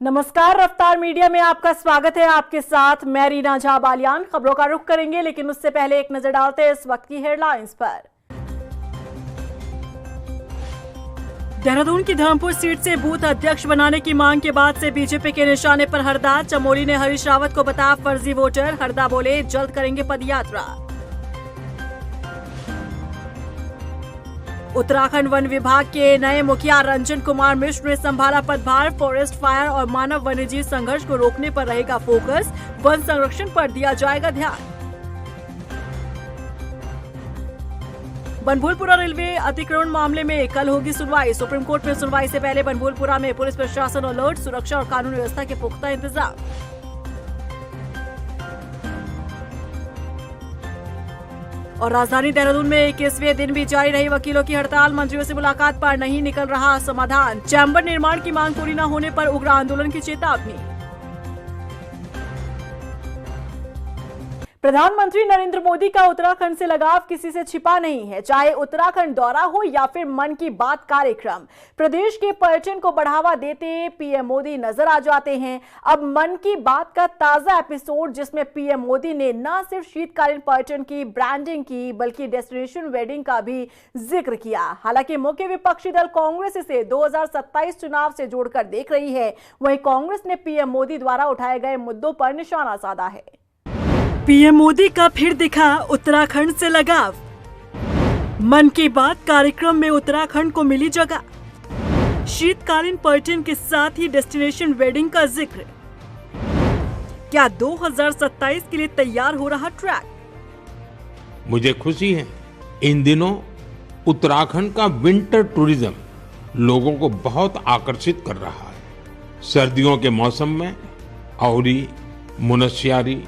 नमस्कार, रफ्तार मीडिया में आपका स्वागत है। आपके साथ मैं रीना झा बालियान। खबरों का रुख करेंगे, लेकिन उससे पहले एक नजर डालते हैं इस वक्त की हेडलाइंस पर। देहरादून की धर्मपुर सीट से बूथ अध्यक्ष बनाने की मांग के बाद से बीजेपी के निशाने पर हरदा। चमोली ने हरीश रावत को बताया फर्जी वोटर। हरदा बोले जल्द करेंगे पदयात्रा। उत्तराखंड वन विभाग के नए मुखिया रंजन कुमार मिश्र ने संभाला पदभार। फॉरेस्ट फायर और मानव वन्यजीव संघर्ष को रोकने पर रहेगा फोकस। वन संरक्षण पर दिया जाएगा ध्यान। बनभूलपुरा रेलवे अतिक्रमण मामले में कल होगी सुनवाई। सुप्रीम कोर्ट में सुनवाई से पहले बनभूलपुरा में पुलिस प्रशासन अलर्ट। सुरक्षा और कानून व्यवस्था के पुख्ता इंतजाम। और राजधानी देहरादून में 21वें दिन भी जारी रही वकीलों की हड़ताल। मंत्रियों से मुलाकात पर नहीं निकल रहा समाधान। चैम्बर निर्माण की मांग पूरी न होने पर उग्र आंदोलन की चेतावनी। प्रधानमंत्री नरेंद्र मोदी का उत्तराखंड से लगाव किसी से छिपा नहीं है। चाहे उत्तराखंड दौरा हो या फिर मन की बात कार्यक्रम, प्रदेश के पर्यटन को बढ़ावा देते पीएम मोदी नजर आ जाते हैं। अब मन की बात का ताजा एपिसोड, जिसमें पीएम मोदी ने न सिर्फ शीतकालीन पर्यटन की ब्रांडिंग की, बल्कि डेस्टिनेशन वेडिंग का भी जिक्र किया। हालांकि मुख्य विपक्षी दल कांग्रेस इसे 2027 चुनाव से जोड़कर देख रही है। वहीं कांग्रेस ने पीएम मोदी द्वारा उठाए गए मुद्दों पर निशाना साधा है। पीएम मोदी का फिर दिखा उत्तराखंड से लगाव। मन की बात कार्यक्रम में उत्तराखंड को मिली जगह। शीतकालीन पर्यटन के साथ ही डेस्टिनेशन वेडिंग का जिक्र। क्या 2027 के लिए तैयार हो रहा ट्रैक? मुझे खुशी है, इन दिनों उत्तराखंड का विंटर टूरिज्म लोगों को बहुत आकर्षित कर रहा है। सर्दियों के मौसम में औरी, मुनस्यारी,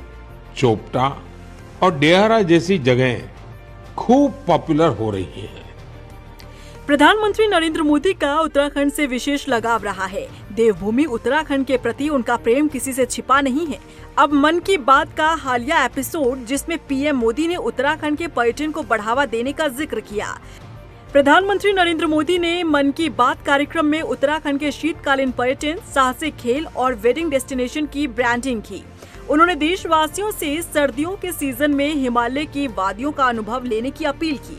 चोपटा और डेहरा जैसी जगहें खूब पॉपुलर हो रही हैं। प्रधानमंत्री नरेंद्र मोदी का उत्तराखंड से विशेष लगाव रहा है। देवभूमि उत्तराखंड के प्रति उनका प्रेम किसी से छिपा नहीं है। अब मन की बात का हालिया एपिसोड, जिसमें पीएम मोदी ने उत्तराखंड के पर्यटन को बढ़ावा देने का जिक्र किया। प्रधानमंत्री नरेंद्र मोदी ने मन की बात कार्यक्रम में उत्तराखंड के शीतकालीन पर्यटन, साहसिक खेल और वेडिंग डेस्टिनेशन की ब्रांडिंग की। उन्होंने देशवासियों से सर्दियों के सीजन में हिमालय की वादियों का अनुभव लेने की अपील की।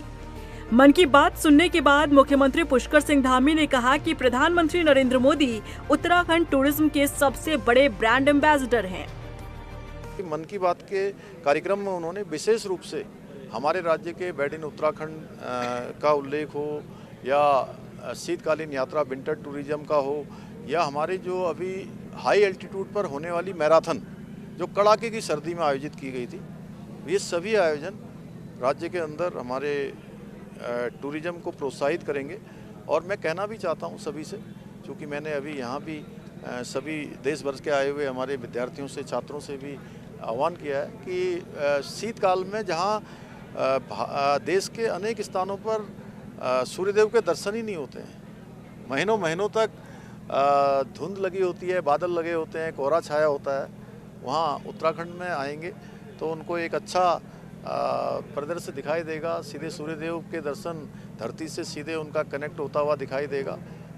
मन की बात सुनने के बाद मुख्यमंत्री पुष्कर सिंह धामी ने कहा कि प्रधानमंत्री नरेंद्र मोदी उत्तराखंड टूरिज्म के सबसे बड़े ब्रांड एम्बेसडर हैं। मन की बात के कार्यक्रम में उन्होंने विशेष रूप से हमारे राज्य के मेड इन उत्तराखंड का उल्लेख हो, या शीतकालीन यात्रा विंटर टूरिज्म का हो, या हमारे जो अभी हाई एल्टीट्यूड पर होने वाली मैराथन जो कड़ाके की सर्दी में आयोजित की गई थी, ये सभी आयोजन राज्य के अंदर हमारे टूरिज्म को प्रोत्साहित करेंगे। और मैं कहना भी चाहता हूँ सभी से, क्योंकि मैंने अभी यहाँ भी सभी देश भर के आए हुए हमारे विद्यार्थियों से, छात्रों से भी आह्वान किया है कि शीतकाल में जहाँ देश के अनेक स्थानों पर सूर्यदेव के दर्शन ही नहीं होते हैं, महीनों महीनों तक धुंध लगी होती है, बादल लगे होते हैं, कोहरा छाया होता है, वहाँ उत्तराखंड में आएंगे तो उनको एक अच्छा परिदृश्य दिखाई देगा। सीधे सूर्यदेव के दर्शन धरती से सीधे उनका कनेक्ट होता हुआ दिखाई देगा।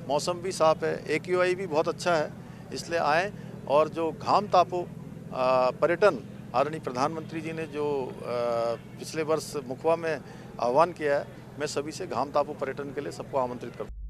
मौसम भी साफ है, AQI भी बहुत अच्छा है, इसलिए आएँ। और जो घाम तापो पर्यटन आदरणीय प्रधानमंत्री जी ने जो पिछले वर्ष मुखवा में आह्वान किया है, मैं सभी से घाम तापो पर्यटन के लिए सबको आमंत्रित करता हूँ।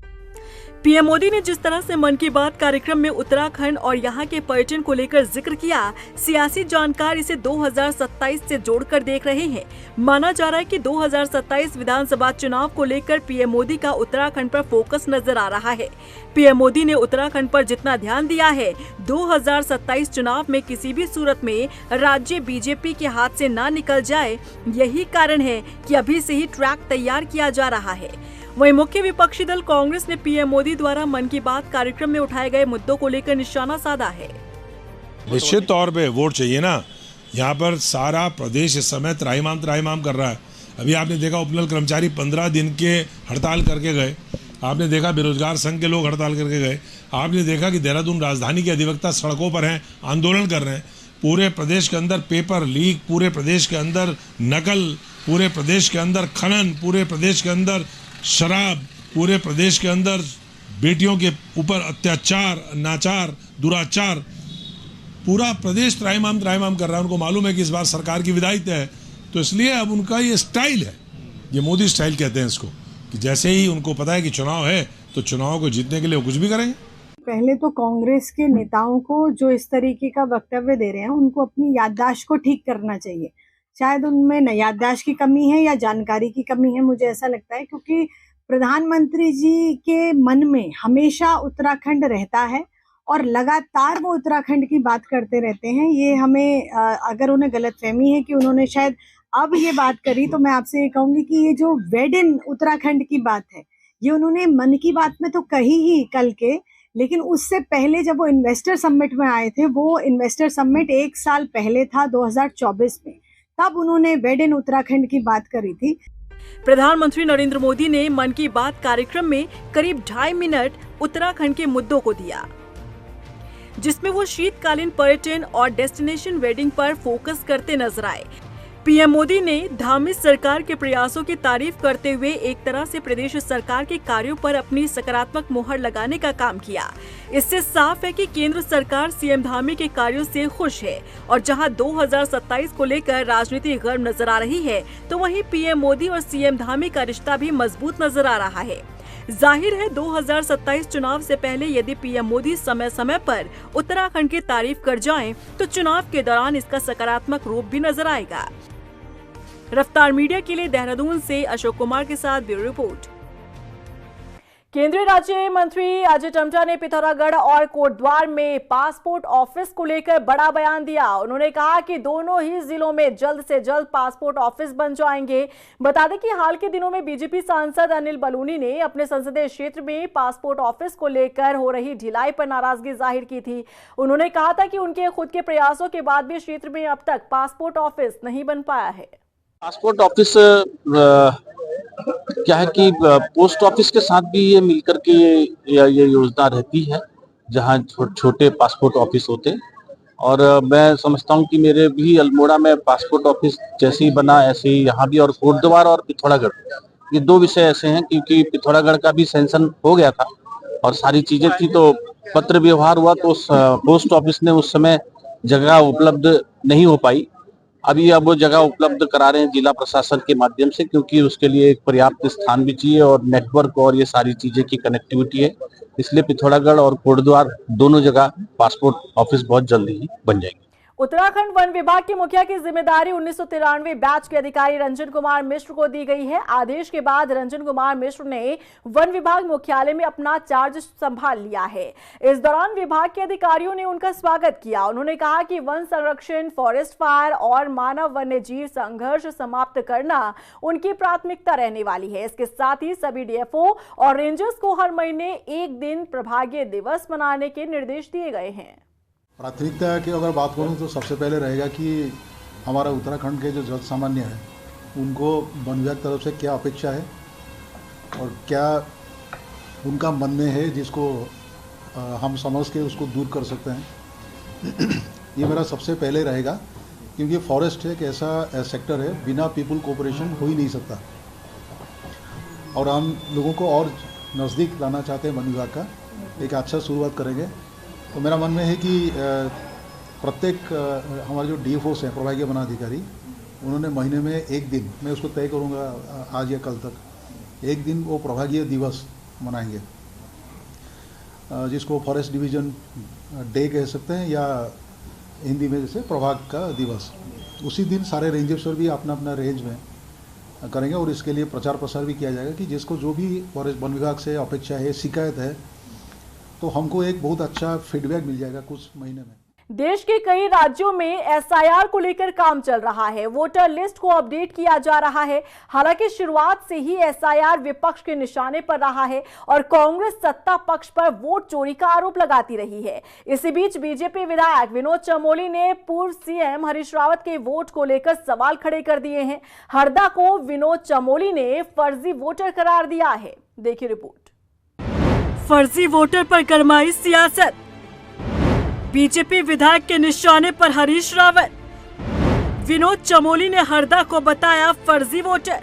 पीएम मोदी ने जिस तरह से मन की बात कार्यक्रम में उत्तराखंड और यहाँ के पर्यटन को लेकर जिक्र किया, सियासी जानकार इसे 2027 से जोड़कर देख रहे हैं। माना जा रहा है कि 2027 विधानसभा चुनाव को लेकर पीएम मोदी का उत्तराखंड पर फोकस नजर आ रहा है। पीएम मोदी ने उत्तराखंड पर जितना ध्यान दिया है, 2027 चुनाव में किसी भी सूरत में राज्य बीजेपी के हाथ से ना निकल जाए, यही कारण है कि अभी से ही ट्रैक तैयार किया जा रहा है। वहीं मुख्य विपक्षी दल कांग्रेस ने पीएम मोदी द्वारा मन की बात कार्यक्रम में उठाए गए मुद्दों को लेकर निशाना साधा है। निश्चित तौर पे वोट चाहिए ना। यहाँ पर सारा प्रदेश इस समय त्राहिमाम कर रहा है। अभी आपने देखा उपनल कर्मचारी 15 दिन के हड़ताल करके गए। आपने देखा बेरोजगार संघ के लोग हड़ताल करके गए। आपने देखा कि देहरादून राजधानी के अधिवक्ता सड़कों पर हैं, आंदोलन कर रहे हैं। पूरे प्रदेश के अंदर पेपर लीक, पूरे प्रदेश के अंदर नकल, पूरे प्रदेश के अंदर खनन, पूरे प्रदेश के अंदर शराब, पूरे प्रदेश के अंदर बेटियों के ऊपर अत्याचार, नाचार, दुराचार, पूरा प्रदेश त्राहिमाम कर रहा है। उनको मालूम है कि इस बार सरकार की विदाई तय है, तो इसलिए अब उनका ये स्टाइल है, ये मोदी स्टाइल कहते हैं इसको, कि जैसे ही उनको पता है कि चुनाव है तो चुनाव को जीतने के लिए वो कुछ भी करेंगे। पहले तो कांग्रेस के नेताओं को जो इस तरीके का वक्तव्य दे रहे हैं उनको अपनी याददाश्त को ठीक करना चाहिए। शायद उनमें न याददाश्त की कमी है या जानकारी की कमी है, मुझे ऐसा लगता है, क्योंकि प्रधानमंत्री जी के मन में हमेशा उत्तराखंड रहता है और लगातार वो उत्तराखंड की बात करते रहते हैं। ये हमें अगर उन्हें गलतफहमी है कि उन्होंने शायद अब ये बात करी, तो मैं आपसे ये कहूंगी कि ये जो वेड इन उत्तराखंड की बात है ये उन्होंने मन की बात में तो कही ही कल के, लेकिन उससे पहले जब वो इन्वेस्टर समिट में आए थे, वो इन्वेस्टर समिट 1 साल पहले था 2024 में, तब उन्होंने वेड इन उत्तराखंड की बात करी थी। प्रधानमंत्री नरेंद्र मोदी ने मन की बात कार्यक्रम में करीब 2.5 मिनट उत्तराखंड के मुद्दों को दिया, जिसमें वो शीतकालीन पर्यटन और डेस्टिनेशन वेडिंग पर फोकस करते नजर आए। पीएम मोदी ने धामित सरकार के प्रयासों की तारीफ करते हुए एक तरह से प्रदेश सरकार के कार्यों पर अपनी सकारात्मक मुहर लगाने का काम किया। इससे साफ है कि केंद्र सरकार सीएम धामी के कार्यों से खुश है, और जहां 2027 को लेकर राजनीति गर्म नजर आ रही है, तो वहीं पीएम मोदी और सीएम धामी का रिश्ता भी मजबूत नजर आ रहा है। जाहिर है 2027 चुनाव से पहले यदि पीएम मोदी समय समय पर उत्तराखंड की तारीफ कर जाएं, तो चुनाव के दौरान इसका सकारात्मक रूप भी नजर आएगा। रफ्तार मीडिया के लिए देहरादून से अशोक कुमार के साथ ब्यूरो रिपोर्ट। केंद्रीय राज्य मंत्री अजय टम्टा ने पिथौरागढ़ और कोटद्वार में पासपोर्ट ऑफिस को लेकर बड़ा बयान दिया। उन्होंने कहा कि दोनों ही जिलों में जल्द से जल्द पासपोर्ट ऑफिस बन जाएंगे। बता दें कि हाल के दिनों में बीजेपी सांसद अनिल बलूनी ने अपने संसदीय क्षेत्र में पासपोर्ट ऑफिस को लेकर हो रही ढिलाई पर नाराजगी जाहिर की थी। उन्होंने कहा था कि उनके खुद के प्रयासों के बाद भी क्षेत्र में अब तक पासपोर्ट ऑफिस नहीं बन पाया है। पासपोर्ट ऑफिस क्या है कि पोस्ट ऑफिस के साथ भी ये मिलकर के ये योजना रहती है, जहाँ छोटे पासपोर्ट ऑफिस होते हैं। और मैं समझता हूँ कि मेरे भी अल्मोड़ा में पासपोर्ट ऑफिस जैसे ही बना ऐसे ही यहाँ भी, और कोटद्वार और पिथौरागढ़, ये 2 विषय ऐसे हैं क्योंकि पिथौरागढ़ का भी सेंशन हो गया था और सारी चीजें थी, तो पत्र व्यवहार हुआ, तो पोस्ट ऑफिस ने उस समय जगह उपलब्ध नहीं हो पाई। अभी अब वो जगह उपलब्ध करा रहे हैं जिला प्रशासन के माध्यम से, क्योंकि उसके लिए एक पर्याप्त स्थान भी चाहिए और नेटवर्क और ये सारी चीजें की कनेक्टिविटी है। इसलिए पिथौरागढ़ और कोटद्वार दोनों जगह पासपोर्ट ऑफिस बहुत जल्दी ही बन जाएंगे। उत्तराखंड वन विभाग के मुखिया की जिम्मेदारी 1993 बैच के अधिकारी रंजन कुमार मिश्र को दी गई है। आदेश के बाद रंजन कुमार मिश्र ने वन विभाग मुख्यालय में अपना चार्ज संभाल लिया है। इस दौरान विभाग के अधिकारियों ने उनका स्वागत किया। उन्होंने कहा कि वन संरक्षण, फॉरेस्ट फायर और मानव वन्य जीव संघर्ष समाप्त करना उनकी प्राथमिकता रहने वाली है। इसके साथ ही सभी डीएफओ और रेंजर्स को हर महीने 1 दिन प्रभागीय दिवस मनाने के निर्देश दिए गए हैं। प्राथमिकता की अगर बात करूं तो सबसे पहले रहेगा कि हमारा उत्तराखंड के जो जन सामान्य है उनको वन विभाग तरफ से क्या अपेक्षा है और क्या उनका मन में है, जिसको हम समझ के उसको दूर कर सकते हैं। ये मेरा सबसे पहले रहेगा, क्योंकि फॉरेस्ट एक ऐसा सेक्टर है बिना पीपल कोऑपरेशन हो ही नहीं सकता, और हम लोगों को और नज़दीक लाना चाहते हैं। वन विभाग का एक अच्छा शुरुआत करेंगे। तो मेरा मन में है कि प्रत्येक हमारे जो डीएफओस हैं, प्रभागीय वनाधिकारी, उन्होंने महीने में 1 दिन, मैं उसको तय करूँगा आज या कल तक, 1 दिन वो प्रभागीय दिवस मनाएंगे, जिसको फॉरेस्ट डिवीजन डे कह सकते हैं या हिंदी में जैसे प्रभाग का दिवस। उसी दिन सारे रेंजर्स भी अपना अपना रेंज में करेंगे और इसके लिए प्रचार प्रसार भी किया जाएगा कि जिसको जो भी फॉरेस्ट वन विभाग से अपेक्षा है, शिकायत है, तो हमको एक बहुत अच्छा फीडबैक मिल जाएगा कुछ महीने में। देश के कई राज्यों में एसआईआर को लेकर काम चल रहा है। वोटर लिस्ट को अपडेट किया जा रहा है। हालांकि शुरुआत से ही एसआईआर विपक्ष के निशाने पर रहा है और कांग्रेस सत्ता पक्ष पर वोट चोरी का आरोप लगाती रही है। इसी बीच बीजेपी विधायक विनोद चमोली ने पूर्व सीएम हरीश रावत के वोट को लेकर सवाल खड़े कर दिए हैं। हरदा को विनोद चमोली ने फर्जी वोटर करार दिया है। देखिए रिपोर्ट। फर्जी वोटर पर गरमाई सियासत। बीजेपी विधायक के निशाने पर हरीश रावत। विनोद चमोली ने हरदा को बताया फर्जी वोटर।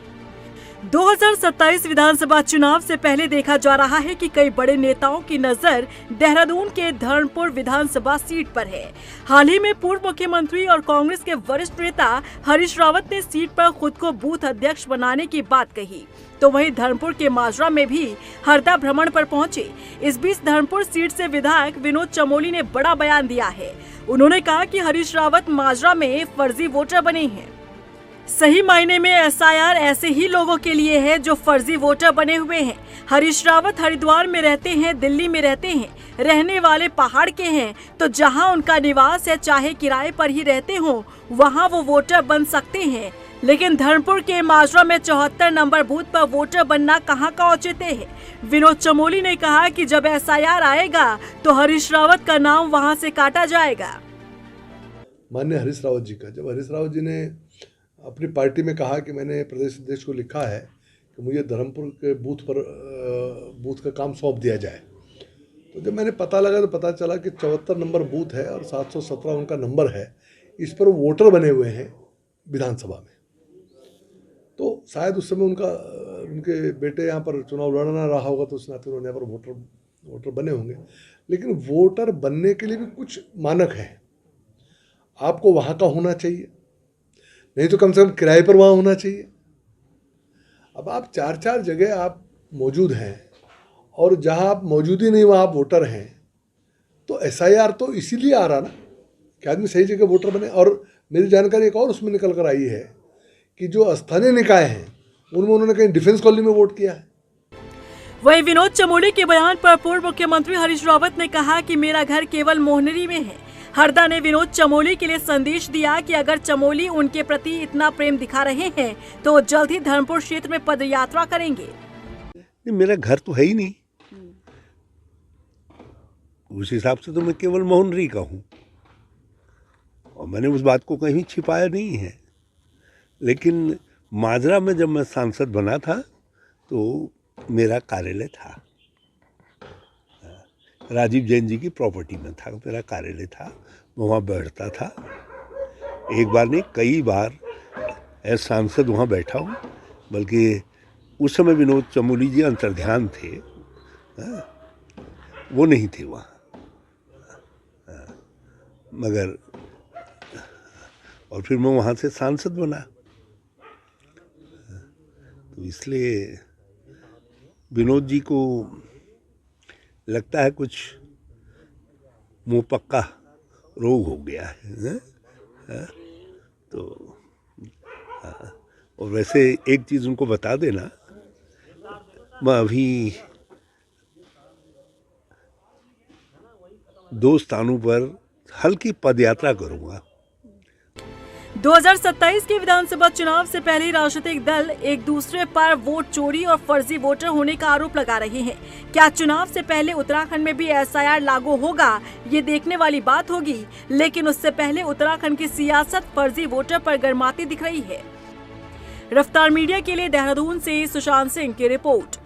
2027 विधानसभा चुनाव से पहले देखा जा रहा है कि कई बड़े नेताओं की नजर देहरादून के धर्मपुर विधानसभा सीट पर है। हाल ही में पूर्व मुख्यमंत्री और कांग्रेस के वरिष्ठ नेता हरीश रावत ने सीट पर खुद को बूथ अध्यक्ष बनाने की बात कही, तो वहीं धर्मपुर के माजरा में भी हरदा भ्रमण पर पहुंचे। इस बीच धर्मपुर सीट से विधायक विनोद चमोली ने बड़ा बयान दिया है। उन्होंने कहा कि हरीश रावत माजरा में फर्जी वोटर बने हैं। सही मायने में एसआईआर ऐसे ही लोगों के लिए है जो फर्जी वोटर बने हुए हैं। हरीश रावत हरिद्वार में रहते हैं, दिल्ली में रहते हैं, रहने वाले पहाड़ के हैं, तो जहां उनका निवास है चाहे किराए पर ही रहते हों वहां वो वोटर बन सकते हैं। लेकिन धर्मपुर के माजरा में 74 नंबर बूथ पर वोटर बनना कहां का औचित्य है। विनोद चमोली ने कहा कि जब एसआईआर आएगा तो हरीश रावत का नाम वहां से काटा जाएगा। माननीय हरीश रावत जी का, जब हरीश रावत जी ने अपनी पार्टी में कहा कि मैंने प्रदेश अध्यक्ष को लिखा है कि मुझे धर्मपुर के बूथ का काम सौंप दिया जाए, तो जब मैंने पता लगा तो पता चला कि 74 नंबर बूथ है और 717 उनका नंबर है। इस पर वोटर बने हुए हैं विधानसभा में। तो शायद उस समय उनके बेटे यहाँ पर चुनाव लड़ना रहा होगा, तो उस नाते उन्होंने यहाँ पर वोटर बने होंगे। लेकिन वोटर बनने के लिए भी कुछ मानक हैं। आपको वहाँ का होना चाहिए, नहीं तो कम से कम किराए पर वहाँ होना चाहिए। अब आप 4 जगह आप मौजूद हैं और जहाँ आप मौजूद ही नहीं वहाँ आप वोटर हैं, तो एसआईआर तो इसीलिए आ रहा ना कि आदमी सही जगह वोटर बने। और मेरी जानकारी एक और उसमें निकल कर आई है कि जो स्थानीय निकाय हैं उनमें उन्होंने कहीं डिफेंस कॉलोनी में वोट किया है। वहीं विनोद चमोली के बयान पर पूर्व मुख्यमंत्री हरीश रावत ने कहा कि मेरा घर केवल मोहनरी में है। हरदा ने विनोद चमोली के लिए संदेश दिया कि अगर चमोली उनके प्रति इतना प्रेम दिखा रहे हैं तो जल्द ही धर्मपुर क्षेत्र में पदयात्रा करेंगे। मेरा घर तो है ही नहीं, उस हिसाब से तो मैं केवल मोहनरी का हूँ और मैंने उस बात को कहीं छिपाया नहीं है। लेकिन माजरा में जब मैं सांसद बना था तो मेरा कार्यालय था, राजीव जैन जी की प्रॉपर्टी में था मेरा कार्यालय था, मैं वहाँ बैठता था। एक बार नहीं कई बार एज सांसद वहाँ बैठा हूँ, बल्कि उस समय विनोद चमोली जी अंतर्ध्यान थे, वो नहीं थे वहाँ, मगर और फिर मैं वहाँ से सांसद बना। तो इसलिए विनोद जी को लगता है कुछ मुँह पक्का रोग हो गया है, तो और वैसे एक चीज़ उनको बता देना, मैं अभी 2 स्थानों पर हल्की पदयात्रा करूँगा। 2027 के विधानसभा चुनाव से पहले राजनीतिक दल एक दूसरे पर वोट चोरी और फर्जी वोटर होने का आरोप लगा रहे हैं। क्या चुनाव से पहले उत्तराखंड में भी एसआईआर लागू होगा, ये देखने वाली बात होगी। लेकिन उससे पहले उत्तराखंड की सियासत फर्जी वोटर पर गरमाती दिख रही है। रफ्तार मीडिया के लिए देहरादून से सुशांत सिंह की रिपोर्ट।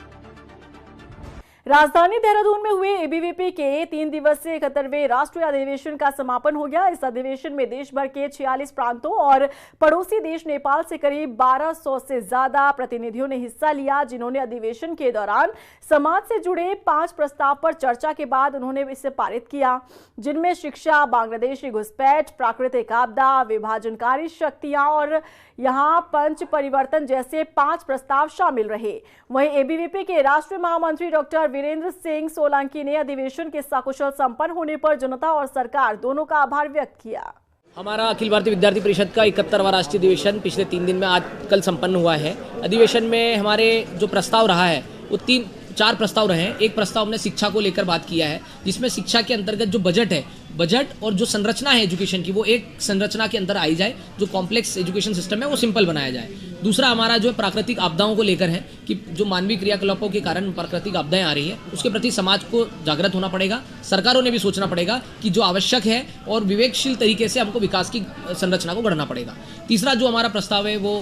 राजधानी देहरादून में हुए एबीवीपी के 3 दिवसीय 71वें राष्ट्रीय अधिवेशन का समापन हो गया। इस अधिवेशन में देश भर के 46 प्रांतों और पड़ोसी देश नेपाल से करीब 1200 से ज्यादा प्रतिनिधियों ने हिस्सा लिया, जिन्होंने अधिवेशन के दौरान समाज से जुड़े 5 प्रस्ताव पर चर्चा के बाद उन्होंने इसे पारित किया, जिनमें शिक्षा, बांग्लादेशी घुसपैठ, प्राकृतिक आपदा, विभाजनकारी शक्तियां और यहां पंच परिवर्तन जैसे 5 प्रस्ताव शामिल रहे। वहीं एबीवीपी के राष्ट्रीय महामंत्री डॉक्टर वीरेंद्र सिंह सोलंकी ने अधिवेशन के सकुशल संपन्न होने पर जनता और सरकार दोनों का आभार व्यक्त किया। हमारा अखिल भारतीय विद्यार्थी परिषद का 71वां राष्ट्रीय अधिवेशन पिछले 3 दिन में आज कल संपन्न हुआ है। अधिवेशन में हमारे जो प्रस्ताव रहा है वो 4 प्रस्ताव रहे हैं। एक प्रस्ताव हमने शिक्षा को लेकर बात किया है, जिसमें शिक्षा के अंतर्गत जो बजट और जो संरचना है एजुकेशन की, वो एक संरचना के अंदर आई जाए। जो कॉम्प्लेक्स एजुकेशन सिस्टम है वो सिंपल बनाया जाए। दूसरा हमारा जो है प्राकृतिक आपदाओं को लेकर है कि जो मानवीय क्रियाकलापों के कारण प्राकृतिक आपदाएं आ रही है, उसके प्रति समाज को जागृत होना पड़ेगा। सरकारों ने भी सोचना पड़ेगा कि जो आवश्यक है और विवेकशील तरीके से हमको विकास की संरचना को बढ़ाना पड़ेगा। तीसरा जो हमारा प्रस्ताव है वो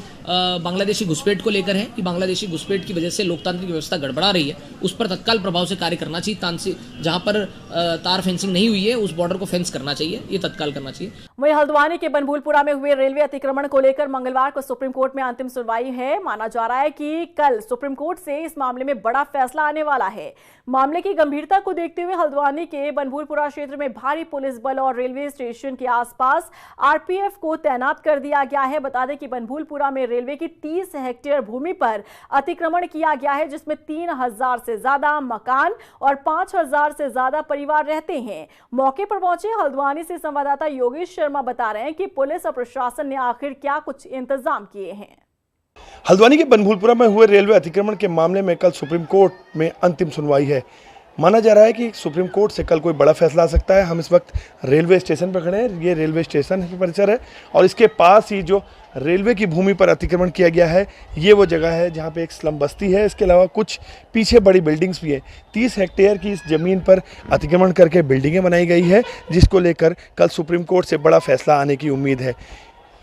बांग्लादेशी घुसपैठ को लेकर है कि बांग्लादेशी घुसपैठ की वजह से लोकतांत्रिक व्यवस्था गड़बड़ा रही है, उस पर तत्काल प्रभाव से कार्य करना चाहिए। जहां पर तार फेंसिंग नहीं हुई है उस बॉर्डर को फेंस करना चाहिए, ये तत्काल करना चाहिए। वहीं हल्द्वानी के बनभूलपुरा में हुए रेलवे अतिक्रमण को लेकर मंगलवार को सुप्रीम कोर्ट में अंतिम सुनवाई है। माना जा रहा है कि कल सुप्रीम कोर्ट से इस मामले में बड़ा फैसला आने वाला है। मामले की गंभीरता को देखते हुए हल्द्वानी के बनभूलपुरा क्षेत्र में भारी पुलिस बल और रेलवे स्टेशन के आसपास आरपीएफ को तैनात कर दिया गया है। बता दें कि बनभूलपुरा में रेलवे की 30 हेक्टेयर भूमि पर अतिक्रमण किया गया है, जिसमें 3000 से ज्यादा मकान और 5000 से ज्यादा परिवार रहते हैं। मौके पर पहुंचे हल्द्वानी से संवाददाता योगेश शर्मा बता रहे हैं कि पुलिस और प्रशासन ने आखिर क्या कुछ इंतजाम किए हैं। हल्द्वानी के बनभूलपुरा में हुए रेलवे अतिक्रमण के मामले में कल सुप्रीम कोर्ट में अंतिम सुनवाई है। माना जा रहा है कि सुप्रीम कोर्ट से कल कोई बड़ा फैसला आ सकता है। हम इस वक्त रेलवे स्टेशन पर खड़े हैं। ये रेलवे स्टेशन परिसर है और इसके पास ही जो रेलवे की भूमि पर अतिक्रमण किया गया है, ये वो जगह है जहाँ पे एक स्लम बस्ती है। इसके अलावा कुछ पीछे बड़ी बिल्डिंग्स भी हैं। 30 हेक्टेयर की इस ज़मीन पर अतिक्रमण करके बिल्डिंगें बनाई गई है, जिसको लेकर कल सुप्रीम कोर्ट से बड़ा फैसला आने की उम्मीद है।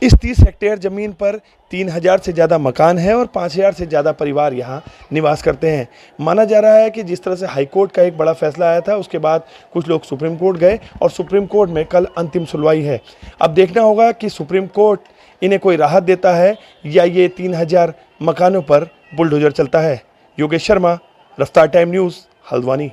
इस 30 हेक्टेयर ज़मीन पर 3000 से ज़्यादा मकान है और 5000 से ज़्यादा परिवार यहाँ निवास करते हैं। माना जा रहा है कि जिस तरह से हाईकोर्ट का एक बड़ा फैसला आया था, उसके बाद कुछ लोग सुप्रीम कोर्ट गए और सुप्रीम कोर्ट में कल अंतिम सुनवाई है। अब देखना होगा कि सुप्रीम कोर्ट इन्हें कोई राहत देता है या ये 3000 मकानों पर बुलडोजर चलता है। योगेश शर्मा, रफ्तार टाइम न्यूज़, हल्द्वानी।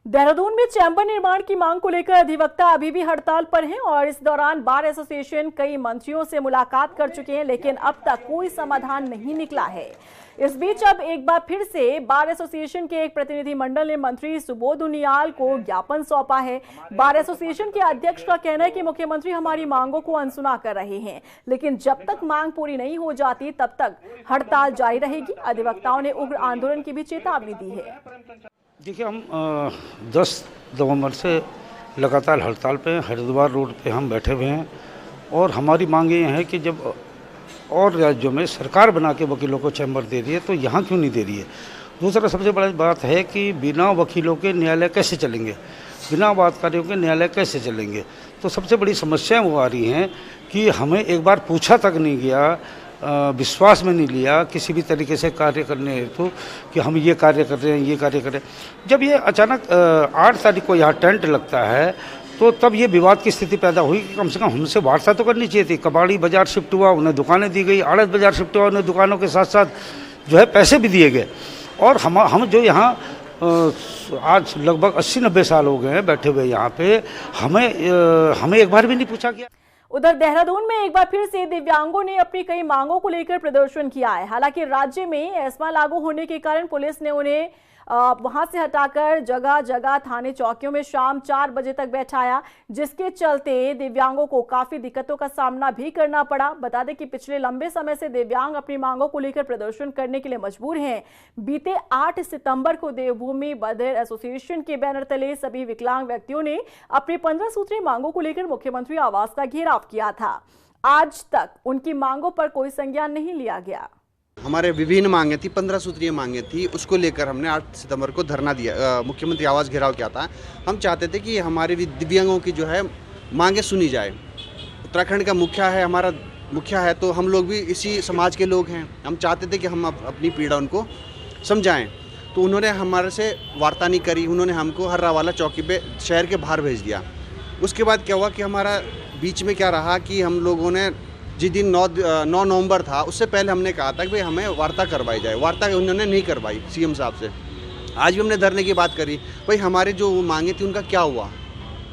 देहरादून में चैंबर निर्माण की मांग को लेकर अधिवक्ता अभी भी हड़ताल पर हैं और इस दौरान बार एसोसिएशन कई मंत्रियों से मुलाकात कर चुके हैं, लेकिन अब तक कोई समाधान नहीं निकला है। इस बीच अब एक बार फिर से बार एसोसिएशन के एक प्रतिनिधिमंडल ने मंत्री सुबोध उनियाल को ज्ञापन सौंपा है। बार एसोसिएशन के अध्यक्ष का कहना है कि मुख्यमंत्री हमारी मांगों को अनसुना कर रहे हैं, लेकिन जब तक मांग पूरी नहीं हो जाती तब तक हड़ताल जारी रहेगी। अधिवक्ताओं ने उग्र आंदोलन की भी चेतावनी दी है। देखिए, हम 10 नवंबर से लगातार हड़ताल पे हरिद्वार रोड पे हम बैठे हुए हैं और हमारी मांग ये है कि जब और राज्यों में सरकार बना के वकीलों को चैम्बर दे रही है तो यहाँ क्यों नहीं दे रही है। दूसरा सबसे बड़ी बात है कि बिना वकीलों के न्यायालय कैसे चलेंगे, बिना बातकारियों के न्यायालय कैसे चलेंगे। तो सबसे बड़ी समस्याएं वो आ रही हैं कि हमें एक बार पूछा तक नहीं गया, विश्वास में नहीं लिया किसी भी तरीके से कार्य करने हेतु कि हम ये कार्य कर रहे हैं, ये कार्य कर रहे हैं। जब ये अचानक 8 तारीख को यहाँ टेंट लगता है तो तब ये विवाद की स्थिति पैदा हुई कि कम से कम हमसे वार्ता तो करनी चाहिए थी। कबाड़ी बाजार शिफ्ट हुआ, उन्हें दुकानें दी गई, आड़त बाजार शिफ्ट हुआ, उन्हें दुकानों के साथ साथ जो है पैसे भी दिए गए। और हम जो यहाँ आज लगभग 80-90 साल हो गए हैं बैठे हुए यहाँ पे, हमें एक बार भी नहीं पूछा गया। उधर देहरादून में एक बार फिर से दिव्यांगों ने अपनी कई मांगों को लेकर प्रदर्शन किया है। हालांकि राज्य में एस्मा लागू होने के कारण पुलिस ने उन्हें वहां से हटाकर जगह जगह थाने चौकियों में शाम 4 बजे तक बैठाया, जिसके चलते दिव्यांगों को काफी दिक्कतों का सामना भी करना पड़ा। बता दें कि पिछले लंबे समय से दिव्यांग अपनी मांगों को लेकर प्रदर्शन करने के लिए मजबूर हैं। बीते 8 सितंबर को देवभूमि बधिर एसोसिएशन के बैनर तले सभी विकलांग व्यक्तियों ने अपनी 15 सूत्रीय मांगों को लेकर मुख्यमंत्री आवास का घेराव किया था। आज तक उनकी मांगों पर कोई संज्ञान नहीं लिया गया। हमारे विभिन्न मांगे थी, 15 सूत्रीय मांगे थी, उसको लेकर हमने 8 सितंबर को धरना दिया, मुख्यमंत्री आवास घेराव किया था। हम चाहते थे कि हमारे दिव्यांगों की जो है मांगे सुनी जाए। उत्तराखंड का मुखिया है, हमारा मुखिया है, तो हम लोग भी इसी समाज के लोग हैं। हम चाहते थे कि हम अपनी पीड़ा उनको समझाएं, तो उन्होंने हमारे से वार्ता नहीं करी। उन्होंने हमको हर्रावाला चौकी पे शहर के बाहर भेज दिया। उसके बाद क्या हुआ कि हमारा बीच में क्या रहा कि हम लोगों ने जिस दिन 9 नवंबर था, उससे पहले हमने कहा था कि भाई हमें वार्ता करवाई जाए। वार्ता उन्होंने नहीं करवाई सीएम साहब से। आज भी हमने धरने की बात करी, भाई हमारे जो मांगे थी उनका क्या हुआ।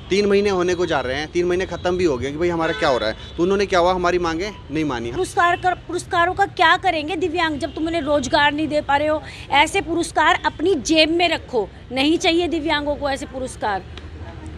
3 महीने होने को जा रहे हैं, 3 महीने ख़त्म भी हो गए कि भाई हमारा क्या हो रहा है। तो उन्होंने क्या हुआ, हमारी मांगे नहीं मानी। पुरस्कारों का क्या करेंगे दिव्यांग, जब तुम उन्हें रोजगार नहीं दे पा रहे हो। ऐसे पुरस्कार अपनी जेब में रखो, नहीं चाहिए दिव्यांगों को ऐसे पुरस्कार,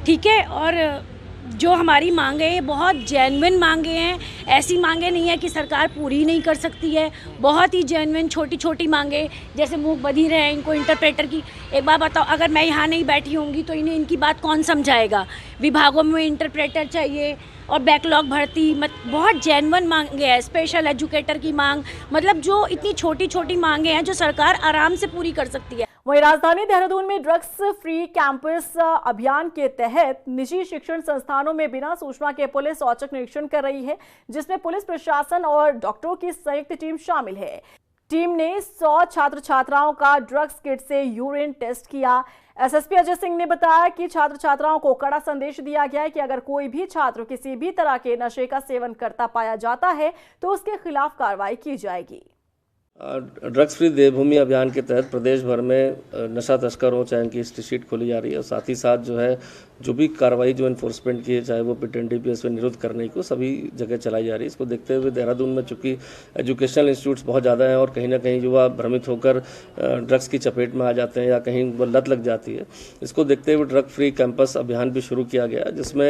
ठीक है। और जो हमारी मांगे हैं बहुत जेन्युइन मांगे हैं, ऐसी मांगे नहीं है कि सरकार पूरी नहीं कर सकती है। बहुत ही जेन्युइन छोटी छोटी मांगे, जैसे मूक बधिर हैं, इनको इंटरप्रेटर की, एक बार बताओ, अगर मैं यहाँ नहीं बैठी होंगी तो इन्हें इनकी बात कौन समझाएगा। विभागों में इंटरप्रेटर चाहिए और बैकलॉग भर्ती, बहुत जेन्युइन मांगे हैं। स्पेशल एजुकेटर की मांग, मतलब जो इतनी छोटी छोटी मांगे हैं जो सरकार आराम से पूरी कर सकती है। वहीं राजधानी देहरादून में ड्रग्स फ्री कैंपस अभियान के तहत निजी शिक्षण संस्थानों में बिना सूचना के पुलिस औचक निरीक्षण कर रही है, जिसमें पुलिस प्रशासन और डॉक्टरों की संयुक्त टीम शामिल है। टीम ने 100 छात्र छात्राओं का ड्रग्स किट से यूरिन टेस्ट किया। एसएसपी अजय सिंह ने बताया कि छात्र छात्राओं को कड़ा संदेश दिया गया है कि अगर कोई भी छात्र किसी भी तरह के नशे का सेवन करता पाया जाता है तो उसके खिलाफ कार्रवाई की जाएगी। ड्रग्स फ्री देवभूमि अभियान के तहत प्रदेश भर में नशा तस्करों चाहे इनकी हिस्ट्री शीट खोली जा रही है और साथ ही साथ जो है जो भी कार्रवाई जो इन्फोर्समेंट की है चाहे वो पिट एनडीपीएस में निरुद्ध करने को सभी जगह चलाई जा रही है। इसको देखते हुए देहरादून में चूंकि एजुकेशनल इंस्टीट्यूट्स बहुत ज़्यादा हैं और कहीं ना कहीं युवा भ्रमित होकर ड्रग्स की चपेट में आ जाते हैं या कहीं वो लत लग जाती है। इसको देखते हुए ड्रग फ्री कैंपस अभियान भी शुरू किया गया जिसमें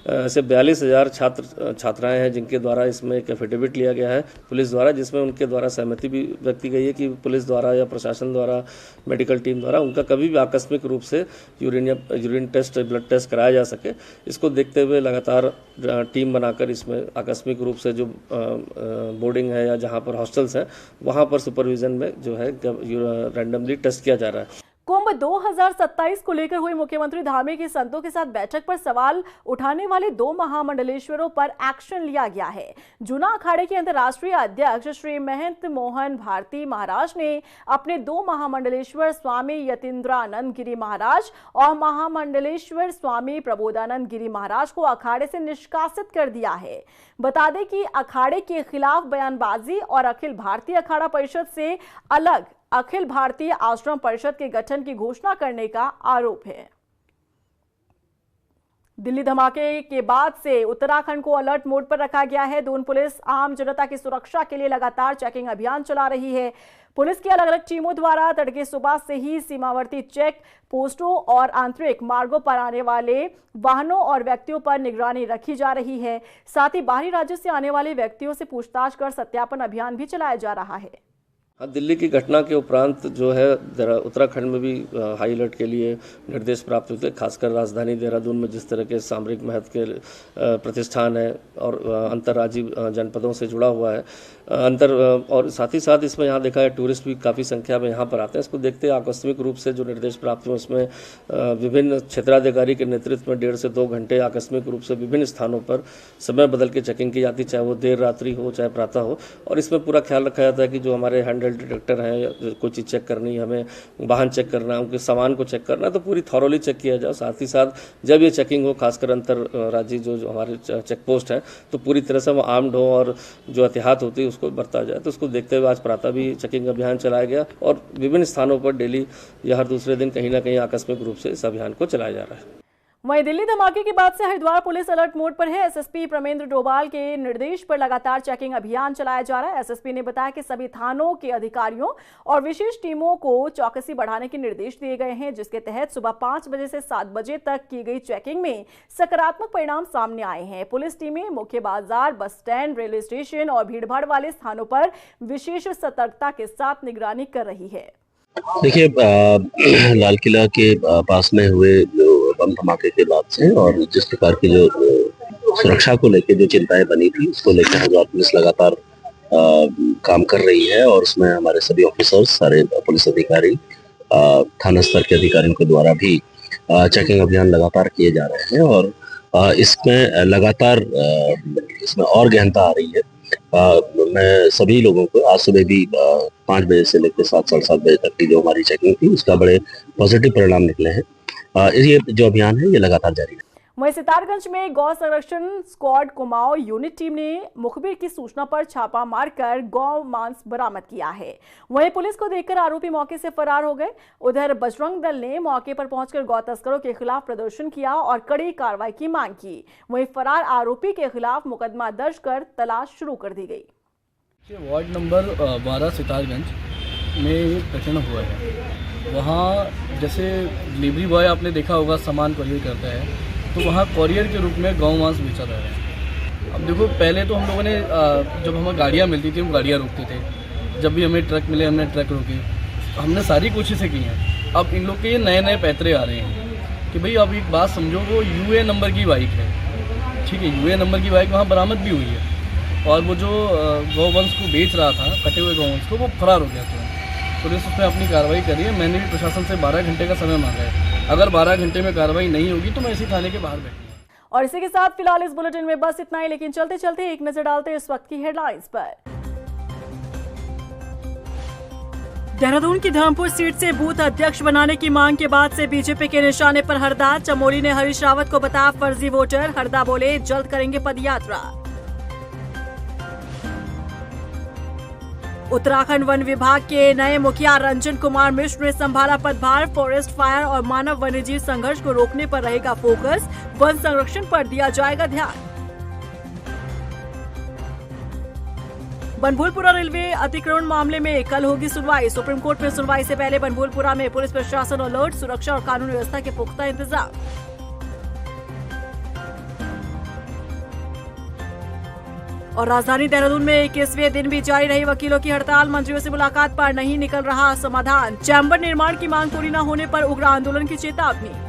ऐसे 42,000 छात्र छात्राएँ हैं जिनके द्वारा इसमें एक एफिडेविट लिया गया है पुलिस द्वारा, जिसमें उनके द्वारा सहमति भी व्यक्त की गई है कि पुलिस द्वारा या प्रशासन द्वारा मेडिकल टीम द्वारा उनका कभी भी आकस्मिक रूप से यूरिन टेस्ट ब्लड टेस्ट कराया जा सके। इसको देखते हुए लगातार टीम बनाकर इसमें आकस्मिक रूप से जो बोर्डिंग है या जहां पर हॉस्टल्स हैं वहां पर सुपरविजन में जो है रैंडमली टेस्ट किया जा रहा है। कुंभ 2027 को लेकर हुई मुख्यमंत्री धार्मिक संतों के साथ बैठक पर सवाल उठाने वाले 2 महामंडलेश्वरों पर एक्शन लिया गया है। जूना अखाड़े के अंतर्राष्ट्रीय अध्यक्ष श्री महंत मोहन भारती महाराज ने अपने 2 महामंडलेश्वर स्वामी यतीन्द्रानंद गिरी महाराज और महामंडलेश्वर स्वामी प्रबोधानंद गिरी महाराज को अखाड़े से निष्कासित कर दिया है। बता दें कि अखाड़े के खिलाफ बयानबाजी और अखिल भारतीय अखाड़ा परिषद से अलग अखिल भारतीय आश्रम परिषद के गठन की घोषणा करने का आरोप है। दिल्ली धमाके के बाद से उत्तराखंड को अलर्ट मोड पर रखा गया है। दून पुलिस आम जनता की सुरक्षा के लिए लगातार चेकिंग अभियान चला रही है। पुलिस की अलग अलग टीमों द्वारा तड़के सुबह से ही सीमावर्ती चेक पोस्टों और आंतरिक मार्गों पर आने वाले वाहनों और व्यक्तियों पर निगरानी रखी जा रही है। साथ ही बाहरी राज्यों से आने वाले व्यक्तियों से पूछताछ कर सत्यापन अभियान भी चलाया जा रहा है। दिल्ली की घटना के उपरांत जो है उत्तराखंड में भी हाई अलर्ट के लिए निर्देश प्राप्त हुए थे। खासकर राजधानी देहरादून में जिस तरह के सामरिक महत्व के प्रतिष्ठान है और अंतर्राज्यीय जनपदों से जुड़ा हुआ है और साथ ही साथ इसमें यहाँ देखा है टूरिस्ट भी काफ़ी संख्या में यहाँ पर आते हैं। इसको देखते हैं आकस्मिक रूप से जो निर्देश प्राप्त हुए उसमें विभिन्न क्षेत्राधिकारी के नेतृत्व में 1.5 से 2 घंटे आकस्मिक रूप से विभिन्न स्थानों पर समय बदल के चेकिंग की जाती, चाहे वो देर रात्रि हो चाहे प्रातः हो। और इसमें पूरा ख्याल रखा जाता है कि जो हमारे हैंडल डिटेक्टर हैं, कोई चीज़ चेक करनी है, हमें वाहन चेक करना है, उनके सामान को चेक करना है, तो पूरी थॉरोली चेक किया जाए। साथ ही साथ जब ये चेकिंग हो, खासकर अंतर राज्य जो हमारे चेक पोस्ट हैं, तो पूरी तरह से वो आर्म्ड हो और जो एहतियात होती है उसको बरता जाए। तो उसको देखते हुए आज प्रातः भी चेकिंग अभियान चलाया गया और विभिन्न स्थानों पर डेली या हर दूसरे दिन कहीं ना कहीं आकस्मिक रूप से इस अभियान को चलाया जा रहा है। वहीं दिल्ली धमाके के बाद से हरिद्वार पुलिस अलर्ट मोड पर है। एसएसपी प्रमेंद्र डोभाल के निर्देश पर लगातार चेकिंग अभियान चलाया जा रहा है। एसएसपी ने बताया कि सभी थानों के अधिकारियों और विशेष टीमों को चौकसी बढ़ाने के निर्देश दिए गए हैं, जिसके तहत सुबह 5 बजे से 7 बजे तक की गई चेकिंग में सकारात्मक परिणाम सामने आए हैं। पुलिस टीमें मुख्य बाजार, बस स्टैंड, रेलवे स्टेशन और भीड़भाड़ वाले स्थानों पर विशेष सतर्कता के साथ निगरानी कर रही है। देखिए, लाल किला के पास में हुए जो बम धमाके के बाद से और जिस प्रकार की जो सुरक्षा को लेकर जो चिंताएं बनी थी, उसको लेकर हरिद्वार पुलिस लगातार काम कर रही है और उसमें हमारे सभी ऑफिसर्स, सारे पुलिस अधिकारी, थाना स्तर के अधिकारियों के द्वारा भी चेकिंग अभियान लगातार किए जा रहे हैं और इसमें लगातार इसमें और गहनता आ रही है। मैं सभी लोगों को आज सुबह भी 5 बजे से लेकर 7, साढ़े 7 बजे तक की जो हमारी चेकिंग थी उसका बड़े पॉजिटिव परिणाम निकले हैं। ये जो अभियान है ये लगातार जारी है। वहीं सितारगंज में गौ संरक्षण स्क्वाड कुमाऊं यूनिट टीम ने मुखबिर की सूचना पर छापा मारकर गौ मांस बरामद किया है। वहीं पुलिस को देखकर आरोपी मौके से फरार हो गए। उधर बजरंग दल ने मौके पर पहुंचकर गौ तस्करों के खिलाफ प्रदर्शन किया और कड़ी कार्रवाई की मांग की। वहीं फरार आरोपी के खिलाफ मुकदमा दर्ज कर तलाश शुरू कर दी गई। वार्ड नंबर 12 सितारगंज में प्रकरण हुआ है। वहाँ जैसे डिलीवरी बॉय आपने देखा होगा सामान कोरियर करता है, तो वहाँ कोरियर के रूप में गौ मांस बेचा जा रहा है। अब देखो, पहले तो हम लोगों ने जब हमें गाड़ियाँ मिलती थी हम गाड़ियाँ रोकते थे, जब भी हमें ट्रक मिले हमने ट्रक रोके, हमने सारी कोशिशें की हैं। अब इन लोग के नए नए पैतरे आ रहे हैं कि भाई अब एक बात समझो, वो यूए नंबर की बाइक है, ठीक है, यूए नंबर की बाइक वहाँ बरामद भी हुई है और वो जो गौवंश को बेच रहा था, कटे हुए गौवंश को, वो फरार हो गया था। पुलिस उसमें अपनी कार्रवाई कर रही है। मैंने भी प्रशासन से 12 घंटे का समय मांगा है। अगर 12 घंटे में कार्रवाई नहीं होगी तो मैं इसी थाने के बाहर बैठूंगा। और इसी के साथ फिलहाल इस बुलेटिन में बस इतना ही, लेकिन चलते चलते एक नजर डालते इस वक्त की हेडलाइंस पर। देहरादून की धर्मपुर सीट से बूथ अध्यक्ष बनाने की मांग के बाद से बीजेपी के निशाने पर हरदा। चमोली ने हरीश रावत को बताया फर्जी वोटर। हरदा बोले जल्द करेंगे पदयात्रा। उत्तराखंड वन विभाग के नए मुखिया रंजन कुमार मिश्र ने संभाला पदभार। फॉरेस्ट फायर और मानव वन्यजीव संघर्ष को रोकने पर रहेगा फोकस। वन संरक्षण पर दिया जाएगा ध्यान। बनभूलपुरा रेलवे अतिक्रमण मामले में कल होगी सुनवाई। सुप्रीम कोर्ट में सुनवाई से पहले बनभूलपुरा में पुलिस प्रशासन अलर्ट। सुरक्षा और कानून व्यवस्था के पुख्ता इंतजाम। और राजधानी देहरादून में 21वें दिन भी जारी रही वकीलों की हड़ताल। मंत्रियों से मुलाकात पर नहीं निकल रहा समाधान। चैम्बर निर्माण की मांग पूरी न होने पर उग्र आंदोलन की चेतावनी।